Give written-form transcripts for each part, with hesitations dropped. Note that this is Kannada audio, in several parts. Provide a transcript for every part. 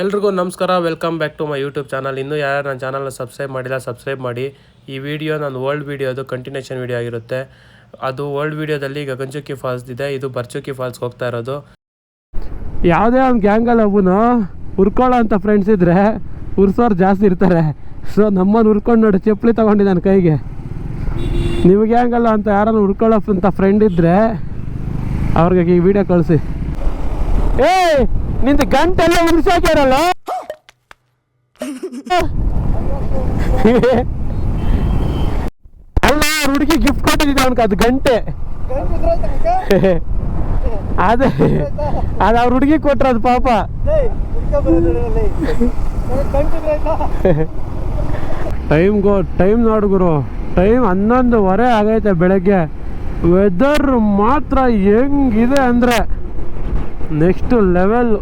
ಎಲ್ರಿಗೂ ನಮಸ್ಕಾರ, welcome back to my YouTube channel. ಇನ್ನೂ ಯಾರು ನನ್ನ ಚಾನಲ್ನ ಸಬ್ಸ್ಕ್ರೈಬ್ ಮಾಡಿಲ್ಲ, ಸಬ್ಸ್ಕ್ರೈಬ್ ಮಾಡಿ. ಈ ವಿಡಿಯೋ ನನ್ನ ಓಲ್ಡ್ ವಿಡಿಯೋದು ಕಂಟಿನ್ಯೂಷನ್ ವಿಡಿಯೋ ಆಗಿರುತ್ತೆ. ಅದು ಓಲ್ಡ್ ವಿಡಿಯೋದಲ್ಲಿ ಗಗನಚುಕ್ಕಿ ಫಾಲ್ಸ್ ಇದೆ, ಇದು ಬರಚುಕ್ಕಿ ಫಾಲ್ಸ್ಗೆ ಹೋಗ್ತಾ ಇರೋದು. ಯಾವುದೇ ಒಂದು ಗ್ಯಾಂಗಲ್ಲಿ ಒಬ್ಬನು ಹುರ್ಕೊಳ್ಳೋ ಅಂತ ಫ್ರೆಂಡ್ಸ್ ಇದ್ದರೆ ಉರ್ಸೋರು ಜಾಸ್ತಿ ಇರ್ತಾರೆ. ಸೊ ನಮ್ಮನ್ನು ಹುರ್ಕೊಂಡು ನೋಡಿ ಚಪ್ಪಲಿ ತೊಗೊಂಡಿದ್ದಾನೆ ಕೈಗೆ. ನಿಮಗೆ ಗ್ಯಾಂಗಲ್ಲ ಅಂತ ಯಾರನ್ನು ಹುರ್ಕೊಳ್ಳೋ ಅಂತ ಫ್ರೆಂಡ್ ಇದ್ದರೆ ಅವ್ರಿಗೆ ಈ ವಿಡಿಯೋ ಕಳಿಸಿ. ನಿಂದು ಗಂಟೆಲ್ಲ ಉರ್ಸಾಕ್ಯಾರಲ್ಲ. ಅಲ್ಲ, ಹುಡುಗಿ ಗಿಫ್ಟ್ ಕೊಟ್ಟಿದ್ದ ಅವನಿಗೆ ಅದು ಗಂಟೆ. ಅದೇ ಅದು ಅವ್ರ ಹುಡುಗಿ ಕೊಟ್ರದು ಪಾಪ. ಟೈಮ್ ನೋಡು ಗುರು, ಟೈಮ್ 11:15 ಆಗೈತೆ ಬೆಳಗ್ಗೆ. ವೆದರ್ ಮಾತ್ರ ಹೆಂಗಿದೆ ಅಂದರೆ ನೆಕ್ಸ್ಟ್ ಲೆವೆಲ್.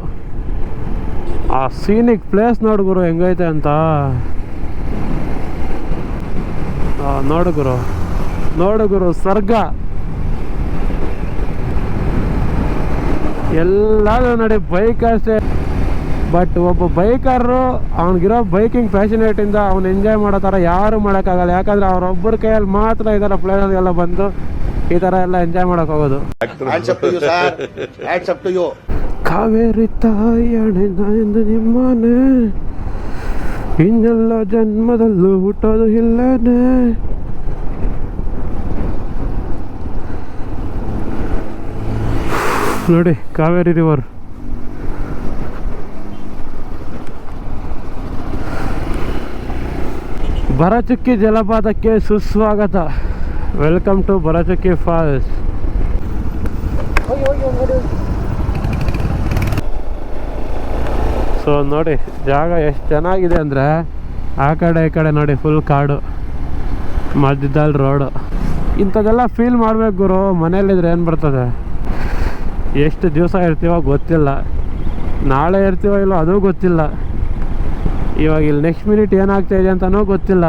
ಆ ಸೀನಿಕ್ ಪ್ಲೇಸ್ ನೋಡು ಗುರು ಹೆಂಗೈತೆ ಅಂತ. ನೋಡು ಗುರು ಸ್ವರ್ಗ. ಎಲ್ಲಾದ್ರೂ ನೋಡಿ ಬೈಕ್ ಅಷ್ಟೇ. ಬಟ್ ಒಬ್ಬ ಬೈಕರು ಅವ್ನಿಗಿರೋ ಬೈಕಿಂಗ್ ಪ್ಯಾಷನೇಟಿಂದ ಅವ್ನು ಎಂಜಾಯ್ ಮಾಡೋ ಥರ ಯಾರು ಮಾಡೋಕ್ಕಾಗಲ್ಲ. ಯಾಕಂದರೆ ಅವ್ರೊಬ್ಬರ ಕೈಯಲ್ಲಿ ಮಾತ್ರ ಈ ಥರ ಪ್ಲೇಸ್ಗೆಲ್ಲ ಬಂದು ಈ ಥರ ಎಲ್ಲ ಎಂಜಾಯ್ ಮಾಡೋಕೆ ಹೋಗೋದು. ಕಾವೇರಿ ತಾಯಣ್ಣ ಎಂದು ನಿಮ್ಮನೆ, ಇನ್ನೆಲ್ಲ ಜನ್ಮದಲ್ಲೂ ಹುಟ್ಟೋದು ಇಲ್ಲೇನೆ. ನೋಡಿ ಕಾವೇರಿ ರಿವರ್. ಬರಚುಕ್ಕಿ ಜಲಪಾತಕ್ಕೆ ಸುಸ್ವಾಗತ. Welcome to Barachukki falls. So ನೋಡಿ ಜಾಗ ಎಷ್ಟು ಚೆನ್ನಾಗಿದೆ ಅಂದರೆ ಆ ಕಡೆ ಈ ಕಡೆ ನೋಡಿ ಫುಲ್ ಕಾಡು, ಮಧ್ಯದಲ್ಲಿ ರೋಡು. ಇಂಥದ್ದೆಲ್ಲ ಫೀಲ್ ಮಾಡ್ಬೇಕು ಗುರು. ಮನೇಲಿದ್ರೆ ಏನು ಬರ್ತದೆ. ಎಷ್ಟು ದಿವಸ ಇರ್ತೀವೋ ಗೊತ್ತಿಲ್ಲ, ನಾಳೆ ಇರ್ತೀವೋ ಇಲ್ಲೋ ಅದೂ ಗೊತ್ತಿಲ್ಲ. ಇವಾಗ ಇಲ್ಲಿ ನೆಕ್ಸ್ಟ್ ಮಿನಿಟ್ ಏನಾಗ್ತಾಯಿದೆ ಅಂತಲೂ ಗೊತ್ತಿಲ್ಲ.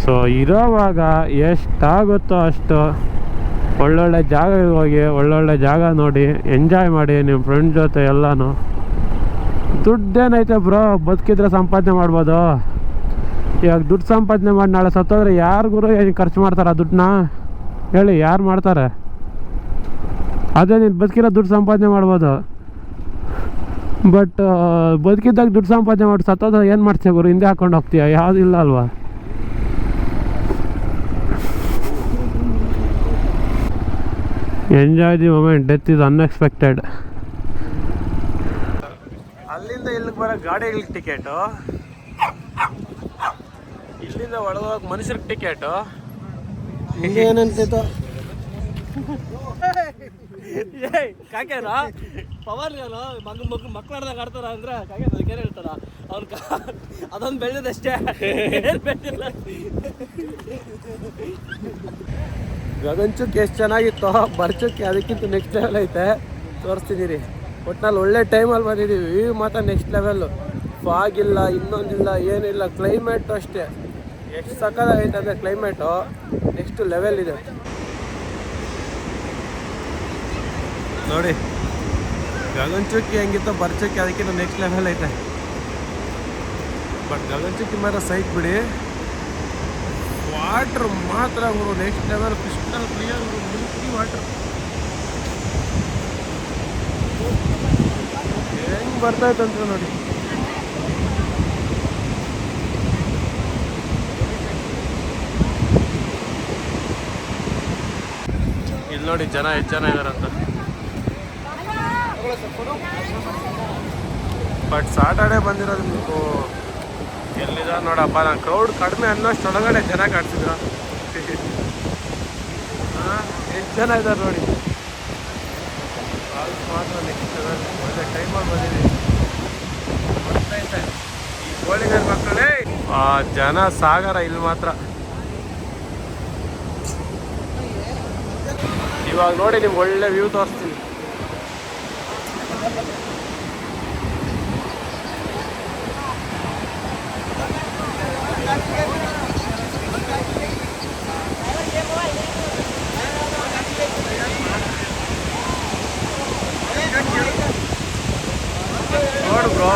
ಸೊ ಇರೋವಾಗ ಎಷ್ಟಾಗುತ್ತೋ ಅಷ್ಟು ಒಳ್ಳೊಳ್ಳೆ ಜಾಗ ಹೋಗಿ ಒಳ್ಳೊಳ್ಳೆ ಜಾಗ ನೋಡಿ ಎಂಜಾಯ್ ಮಾಡಿ ನಿಮ್ಮ ಫ್ರೆಂಡ್ ಜೊತೆ ಎಲ್ಲನೂ. ದುಡ್ಡೇನೈತೆ ಬ್ರೋ, ಬದುಕಿದ್ರೆ ಸಂಪಾದನೆ ಮಾಡ್ಬೋದು. ಇವಾಗ ದುಡ್ಡು ಸಂಪಾದನೆ ಮಾಡಿ ನಾಳೆ ಸತ್ತೋದ್ರೆ ಯಾರು ಗುರು ಏನು ಖರ್ಚು ಮಾಡ್ತಾರೆ ಆ ದುಡ್ಡನ್ನ ಹೇಳಿ? ಯಾರು ಮಾಡ್ತಾರೆ? ಅದೇ ನೀನು ಬದುಕಿರೋ ದುಡ್ಡು ಸಂಪಾದನೆ ಮಾಡ್ಬೋದು. ಬಟ್ ಬದುಕಿದ್ದಾಗ ದುಡ್ಡು ಸಂಪಾದನೆ ಮಾಡಿ ಸತ್ತೋದ್ರೆ ಏನು ಮಾಡ್ತೀಯ ಗುರು? ಹಿಂದೆ ಹಾಕೊಂಡು ಹೋಗ್ತೀಯ? ಯಾವುದು ಇಲ್ಲ ಅಲ್ವಾ? Enjoy the moment, death is unexpected. ಅಲ್ಲಿಂದ ಇಲ್ಲಿಗೆ ಬರೋ ಗಾಡಿಗಳಿಗೆ ಟಿಕೆಟು, ಇಲ್ಲಿಂದ ಒಳಗೋಗಿ ಮನುಷ್ಯರಿಗೆ ಟಿಕೆಟು. ಏನಂತ ಕಾಕ್ಯಾರ ಪವನ್ ಮಕ್ಕಳಾಡ್ದಾಗ ಆಡ್ತಾರ ಅಂದ್ರೆ ಕಾಕೆ ಅದಕ್ಕೆ ಹೇಳ್ತಾರ ಅವ್ನ ಅದೊಂದು ಬೆಳೆದಷ್ಟೇ. ಗಗನಚುಕ್ಕಿ ಎಷ್ಟು ಚೆನ್ನಾಗಿತ್ತು, ಬರಚುಕ್ಕಿ ಅದಕ್ಕಿಂತ ನೆಕ್ಸ್ಟ್ ಲೆವೆಲ್ ಐತೆ. ತೋರಿಸ್ತಿದ್ದೀರಿ. ಒಟ್ನಲ್ಲಿ ಒಳ್ಳೆ ಟೈಮಲ್ಲಿ ಬಂದಿದ್ದೀವಿ. ವ್ಯೂ ಮಾತ್ರ ನೆಕ್ಸ್ಟ್ ಲೆವೆಲ್ಲು. ಫಾಗ್ ಇಲ್ಲ, ಇನ್ನೊಂದಿಲ್ಲ, ಏನಿಲ್ಲ. ಕ್ಲೈಮೇಟು ಅಷ್ಟೇ ಎಷ್ಟು ಸಕ್ಕತ್ತಾಗೈತೆ ಅಂದರೆ ಕ್ಲೈಮೇಟು ನೆಕ್ಸ್ಟ್ ಲೆವೆಲ್ ಇದೆ ನೋಡಿ. ಗಗನಚುಕ್ಕಿ ಹೆಂಗಿತ್ತು, ಬರಚುಕ್ಕಿ ಅದಕ್ಕಿಂತ ನೆಕ್ಸ್ಟ್ ಲೆವೆಲ್ ಐತೆ. ಬಟ್ ಗಗನಚುಕ್ಕಿ ಮಾತ್ರ ಸೈಕ್ ಬಿಡಿ, ವಾಟ್ರ್ ಮಾತ್ರ next level. Crystal clear Milky water. ಹೆಂಗೆ ಬರ್ತಾಯಿತ್ತಂತ ನೋಡಿ. ಇಲ್ಲಿ ನೋಡಿ ಜನ ಎಷ್ಟು ಜನ ಇದಾರಂತ. ಬಟ್ ಸಾಟರ್ಡೆ ಬಂದಿರೋದು ನೀವು ಎಲ್ಲಿದ ನೋಡಪ್ಪ. ನಾನು ಕ್ರೌಡ್ ಕಡಿಮೆ ಅನ್ನೋಷ್ಟು ಒಳಗಡೆ ಜನ ಕಾಡ್ತಿದ್ರ. ಎಷ್ಟು ಜನ ಇದ್ದಾರೆ ನೋಡಿ. ಮಾತ್ರ ನೆಕ್ಸ್ಟ್ ಒಳ್ಳೆ ಟೈಮಲ್ಲಿ ಬಂದಿದ್ದೀವಿ. ಗೊತ್ತೈತೆ ಈ ಗೋಳಿಗರ ಮಕ್ಕಳೇ ಆ ಜನ ಸಾಗರ ಇಲ್ಲಿ ಮಾತ್ರ. ಇವಾಗ ನೋಡಿ ನಿಮ್ಗೆ ಒಳ್ಳೆ ವ್ಯೂ ತೋರಿಸ್ತೀನಿ. ನೋಡು ಬ್ರೋ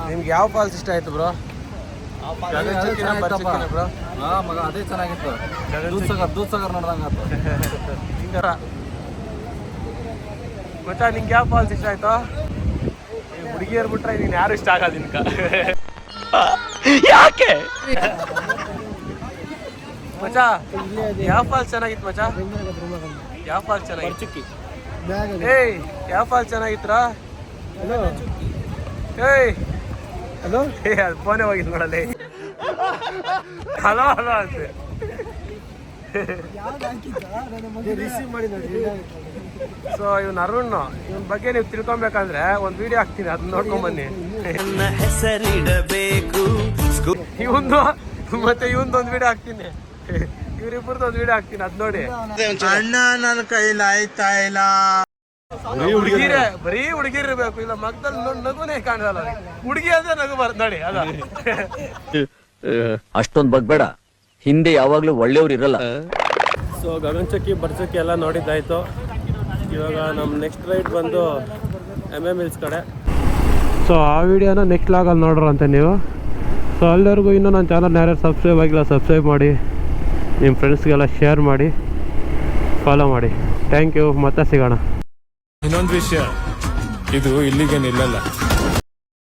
ನಿಮ್ಗೆ ಯಾವ ಫಾಲ್ಸ್ ಇಷ್ಟ ಆಯ್ತು ಬ್ರೋ? ಬ್ರೋ ಮಗ ಅದೇ ಚೆನ್ನಾಗಿತ್ತು. ದೂದ್ ಸಾಗರ್ ನೋಡ್ದಂಗಾತು. ಮಚ್ಚ ನಿಂಗೆ ಯಾವ ಫಾಲ್ಸ್ ಇಷ್ಟ ಆಯ್ತು? ಹುಡುಗಿಯರ್ ಬಿಟ್ರೆ ನೀನು ಯಾರು ಇಷ್ಟ ಆಗಲ್ಲ ನಿನ್ಕ. ಯಾಕೆ ಮಚ್ಚ ಯಾವ ಫಾಲ್ಸ್ ಚೆನ್ನಾಗಿತ್ತು ಮಚ್ಚ? ಯಾವ ಫಾಲ್ಸ್ ಚೆನ್ನಾಗಿತ್ತು? ಏಯ್ ಯಾವ ಫಾಲ್ಸ್ ಚೆನ್ನಾಗಿತ್ರಾ? ಏಯ್ ಹಲೋ ಅದು ಫೋನೇ ಹೋಗಿದ್ದು ನೋಡಲ್ಲಿ. ಹಲೋ ಹಲೋ ಅಂತೆ. ಸೊ ಇವನ್ ಅರುಣ್, ಇವನ್ ಬಗ್ಗೆ ನೀವು ತಿಳ್ಕೊಬೇಕಂದ್ರೆ ಒಂದು ವಿಡಿಯೋ ಹಾಕ್ತೀನಿ, ಅದನ್ನ ನೋಡ್ಕೊಂಡ್ ಬನ್ನಿ. ಇವಂದು ಮತ್ತೆ ಇವಂದೊಂದು ವಿಡಿಯೋ ಹಾಕ್ತೀನಿ, ಇವ್ರಿಬ್ಬರದ್ದು ಒಂದು ವಿಡಿಯೋ ಹಾಕ್ತೀನಿ, ಅದ್ ನೋಡಿ. ಅಣ್ಣ ನನ್ನ ಕೈಲಿ ಆಯ್ತಾ ಇಲ್ಲ. ಹುಡುಗಿರೇ ಬರೀ ಹುಡುಗಿರ್ ಇರ್ಬೇಕು, ಇಲ್ಲ ಮಗದಲ್ಲಿ ನಗುನೇ ಕಾಣಲ್ಲ. ಹುಡುಗಿ ಅಂದ್ರೆ ನಗು ಬರ್ತದೆ ನೋಡಿ. ಅದ ಅಷ್ಟೊಂದ್ ಬಗ್ಬೇಡ, ಹಿಂದೆ ಯಾವಾಗ್ಲೂ ಒಳ್ಳೆಯವ್ರು ಇರಲ್ಲ. ಸೊ ಗಗನಚುಕ್ಕಿ ಬರ್ಚುಕ್ಕಿ ಎಲ್ಲ ನೋಡಿದ್ದಾಯ್ತು. ಇವಾಗ ನಮ್ಮ ನೆಕ್ಸ್ಟ್ ರೈಡ್ ಬಂದು MM ಹಿಲ್ಸ್ ಕಡೆ. ಸೊ ಆ ವಿಡಿಯೋನ ನೆಕ್ಸ್ಟ್ ಲಾಗಲ್ಲಿ ನೋಡ್ರಂತೆ ನೀವು. ಸೊ ಅಲ್ಲಿವರೆಗೂ ಇನ್ನೂ ನನ್ನ ಚಾನಲ್ ಯಾರ್ಯಾರು ಸಬ್ಸ್ಕ್ರೈಬ್ ಆಗಿಲ್ಲ ಸಬ್ಸ್ಕ್ರೈಬ್ ಮಾಡಿ, ನಿಮ್ಮ ಫ್ರೆಂಡ್ಸ್ಗೆಲ್ಲ ಶೇರ್ ಮಾಡಿ, ಫಾಲೋ ಮಾಡಿ. ಥ್ಯಾಂಕ್ ಯು, ಮತ್ತೆ ಸಿಗೋಣ. ಇನ್ನೊಂದು ವಿಷಯ, ಇದು ಇಲ್ಲಿಗೆ ನಿಲ್ಲಲ್ಲ.